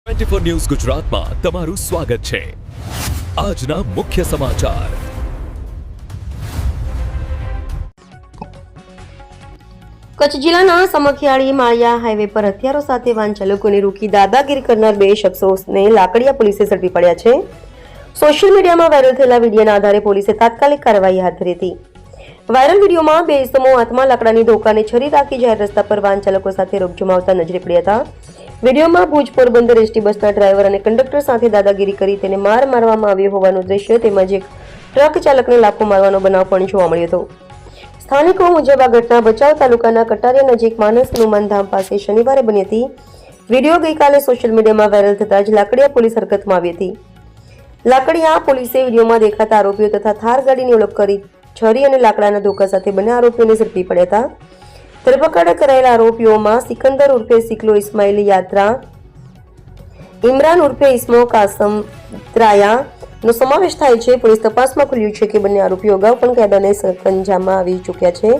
24 news ગુજરાતમાં તમારું સ્વાગત છે। આજના મુખ્ય સમાચાર। કચ્છ જિલ્લાના સમખિયાળી માળિયા હાઈવે પર હથિયારો સાથે વાહન ચાલકોને રોકી દાદાગીરી કરનાર બે શખ્સોને લાકડિયા પોલીસે ઝડપી પડ્યા છે। સોશિયલ મીડિયામાં વાયરલ થયેલા વિડીયોના આધારે પોલીસે તાત્કાલિક કાર્યવાહી હાથ ધરી હતી। વાયરલ વિડીયોમાં બે ઇસમો હાથમાં લાકડાની ધોકાને છરી રાખી જાહેર રસ્તા પર વાહન ચાલકો સાથે રોક જમાવતા નજરે પડ્યા હતા। વિડીયોમાં ભુજ પોરબંદર એસટી બસના ડ્રાઈવર અને કંડક્ટર સાથે દાદાગીરી કરી તેને માર મારવામાં આવ્યો હોવાનું દ્રશ્ય તેમજ એક ટ્રક ચાલકને લાફો મારવાનો બનાવ પણ જોવા મળ્યો હતો। સ્થાનિકો મુજબ આ ઘટના ભચાઉ તાલુકાના કટારિયા નજીક માનસ હનુમાન ધામ પાસે શનિવારે બની હતી। વિડીયો ગઈકાલે સોશિયલ મીડિયામાં વાયરલ થતા જ લાકડિયા પોલીસ હરકતમાં આવી હતી। લાકડિયા પોલીસે વિડીયોમાં દેખાતા આરોપીઓ તથા થાર ગાડીની ઓળખ કરી છરી અને લાકડાના ધોકા સાથે બંને આરોપીઓને ઝડપી પડ્યા હતા। ધરપકડ કરાયેલા આરોપીઓમાં સિકંદર ઉર્ફે સિકલો ઇસ્માઇલ યાત્રા, ઇમરાન ઉર્ફે ઇસ્મો કાસમ ત્રાયાનો સમાવેશ થાય છે। પોલીસ તપાસમાં ખુલ્યું છે કે બંને આરોપીઓ અગાઉ પણ કાયદાને સંકંજામાં આવી ચૂક્યા છે।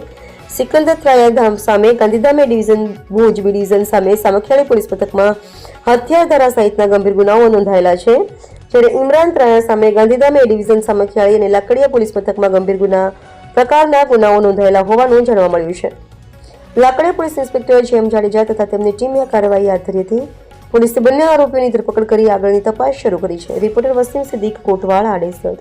સિકંદર ત્રાયા સામે Gandhidham A division, Bhuj B division સામે સામખિયાળી પોલીસ મથકમાં હથિયાર ધારા સહિતના ગંભીર ગુનાઓ નોંધાયેલા છે, જ્યારે ઇમરાન ત્રાયા સામે ગાંધીધામ એ ડિવિઝન સામખિયાળી અને લાકડિયા પોલીસ મથકમાં ગંભીર ગુના પ્રકારના ગુનાઓ નોંધાયેલા હોવાનું જાણવા મળ્યું છે। લાકડિયા પોલીસ ઇન્સ્પેક્ટર જેમ જાડેજા તથા તેમની ટીમે આ કાર્યવાહી હાથ ધરી હતી। પોલીસે બંને આરોપીઓની ધરપકડ કરી આગળની તપાસ શરૂ કરી છે। રિપોર્ટર વસીમ સિદ્દીક, કોટવાળ, આડેસર।